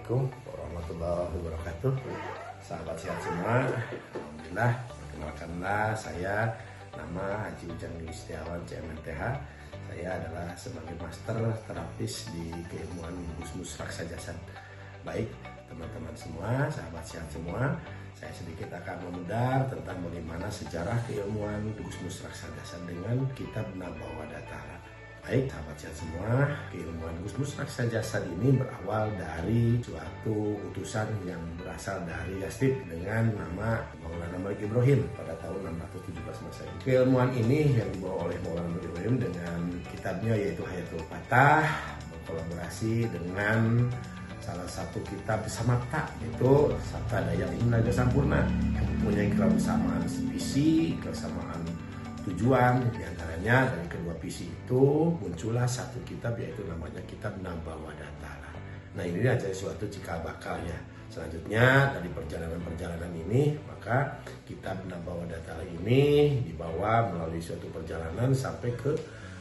Assalamualaikum warahmatullahi wabarakatuh. Sahabat sehat semua, alhamdulillah. Perkenalkanlah, saya nama Haji Ujang Setiawan CMMTH. Saya adalah sebagai master terapis di keilmuan Gusmus Raksa Jasad. Baik teman-teman semua, sahabat sehat semua, saya sedikit akan memudar tentang bagaimana sejarah keilmuan Gusmus Raksa Jasad dengan kitab Nabawadah Ta'ala. Baik sahabat sehat semua, keilmuan Gusmus Raksa Jasad ini berawal dari suatu utusan yang berasal dari Yastrib dengan nama Maulana Malik Ibrahim pada tahun 617 Masehi. Keilmuan ini yang dibawa oleh Maulana Malik Ibrahim dengan kitabnya yaitu Hayatul Fatah, berkolaborasi dengan salah satu kitab Samapta, yaitu Sabta Daya Naga Sampurna, yang mempunyai kesamaan visi, kesamaan tujuan. Diantaranya dari kedua visi itu muncullah satu kitab, yaitu namanya kitab Nabawadah Ta'ala. Nah, ini adalah suatu cikal bakalnya. Selanjutnya dari perjalanan ini, maka kitab Nabawadah Ta'ala ini dibawa melalui suatu perjalanan sampai ke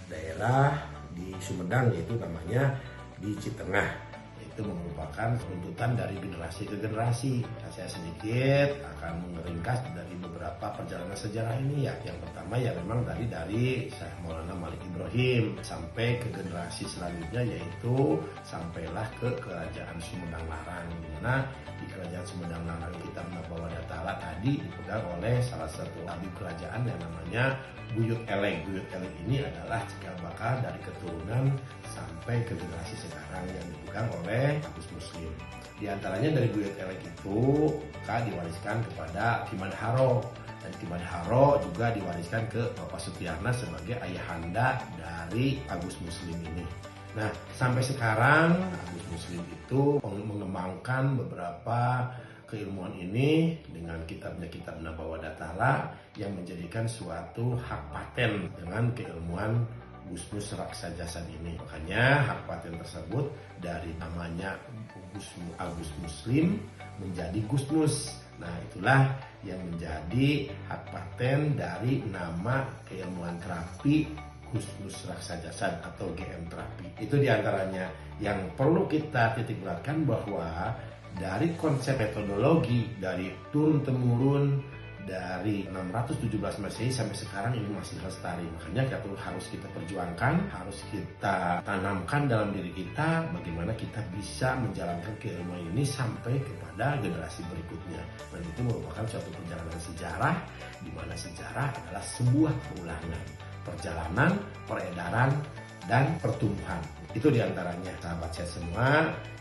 daerah di Sumedang, yaitu namanya di Citengah. Itu merupakan runtutan dari generasi ke generasi. Nah, saya sedikit akan meringkas dari beberapa perjalanan sejarah ini ya. Yang pertama ya memang dari Syekh Maulana Malik Ibrahim sampai ke generasi selanjutnya, yaitu sampailah ke Kerajaan Sumedang Larang, di mana di Kerajaan Sumedang Larang kitab Nabawadah Ta'ala tadi dipegang oleh salah satu abdi kerajaan yang namanya Buyut Elek. Buyut Elek ini adalah cikal bakal dari keturunan sampai ke generasi sekarang yang dipegang oleh Agus Muslim. Di antaranya dari Buyut Elek itu diwariskan kepada Kimadharo, dan Kimadharo juga diwariskan ke Bapak Sutyarna sebagai ayahanda dari Agus Muslim ini. Nah, sampai sekarang Agus Muslim itu mengembangkan beberapa keilmuan ini dengan kitabnya kitab Nabawadah Ta'ala yang menjadikan suatu hak paten dengan keilmuan Gusmus Raksa Jasad ini. Makanya hak paten tersebut dari namanya Agus Muslim menjadi Gusmus. Nah, itulah yang menjadi hak paten dari nama keilmuan terapi Gusmus Raksa Jasad atau GM terapi. Itu diantaranya yang perlu kita titik beratkan, bahwa dari konsep metodologi dari turun-temurun dari 617 Masehi sampai sekarang ini masih lestari. Makanya harus kita perjuangkan, harus kita tanamkan dalam diri kita bagaimana kita bisa menjalankan keilmuan ini sampai kepada generasi berikutnya. Dan itu merupakan suatu perjalanan sejarah, di mana sejarah adalah sebuah keulangan, perjalanan, peredaran, dan pertumbuhan. Itu diantaranya sahabat saya semua.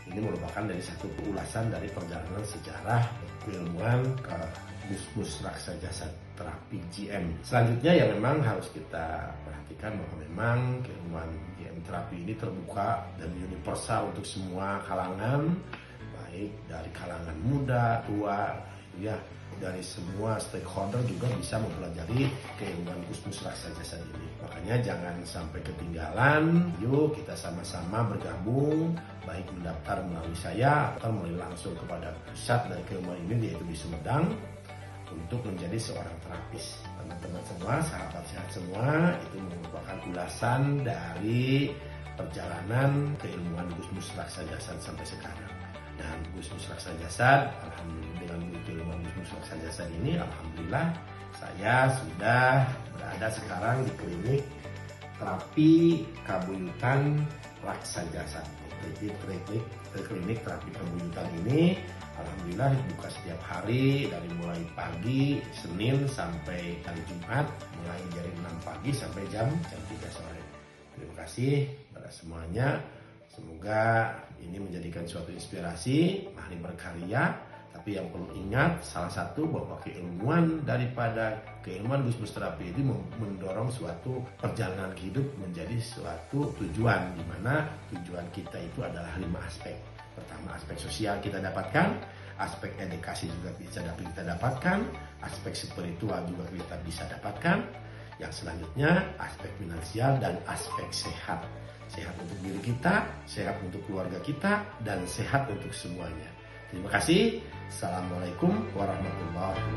Ini merupakan dari satu ulasan dari perjalanan sejarah keilmuan ke Gusmus Raksa Jasad terapi GM. Selanjutnya yang memang harus kita perhatikan bahwa memang keilmuan GM terapi ini terbuka dan universal untuk semua kalangan, baik dari kalangan muda, tua, ya, dari semua stakeholder juga bisa mempelajari keilmuan Gusmus Raksa Jasad ini. Makanya jangan sampai ketinggalan. Yuk kita sama-sama bergabung, baik mendaftar melalui saya atau melalui langsung kepada pusat dari keilmuan ini, yaitu di Sumedang, untuk menjadi seorang terapis. Teman-teman semua, sahabat sehat semua, itu merupakan ulasan dari perjalanan keilmuan Gusmus Raksa Jasad sampai sekarang. Dan Gusmus Raksa Jasad, alhamdulillah, dengan keilmuan Gusmus Raksa Jasad ini, alhamdulillah saya sudah berada sekarang di klinik terapi kabuyutan Raksa Jasad. Klinik terapi kabuyutan ini alhamdulillah dibuka setiap hari dari mulai pagi Senin sampai hari Jumat, mulai dari 6 pagi sampai jam 3 sore. Terima kasih pada semuanya. Semoga ini menjadikan suatu inspirasi, mari berkarya. Tapi yang perlu ingat, salah satu bahwa keilmuan daripada keilmuan Gusmus terapi ini mendorong suatu perjalanan hidup menjadi suatu tujuan, di mana tujuan kita itu adalah 5 aspek. Pertama, aspek sosial kita dapatkan, aspek edukasi juga bisa kita dapatkan, aspek spiritual juga kita bisa dapatkan. Yang selanjutnya, aspek finansial dan aspek sehat. Sehat untuk diri kita, sehat untuk keluarga kita, dan sehat untuk semuanya. Terima kasih. Assalamualaikum warahmatullahi wabarakatuh.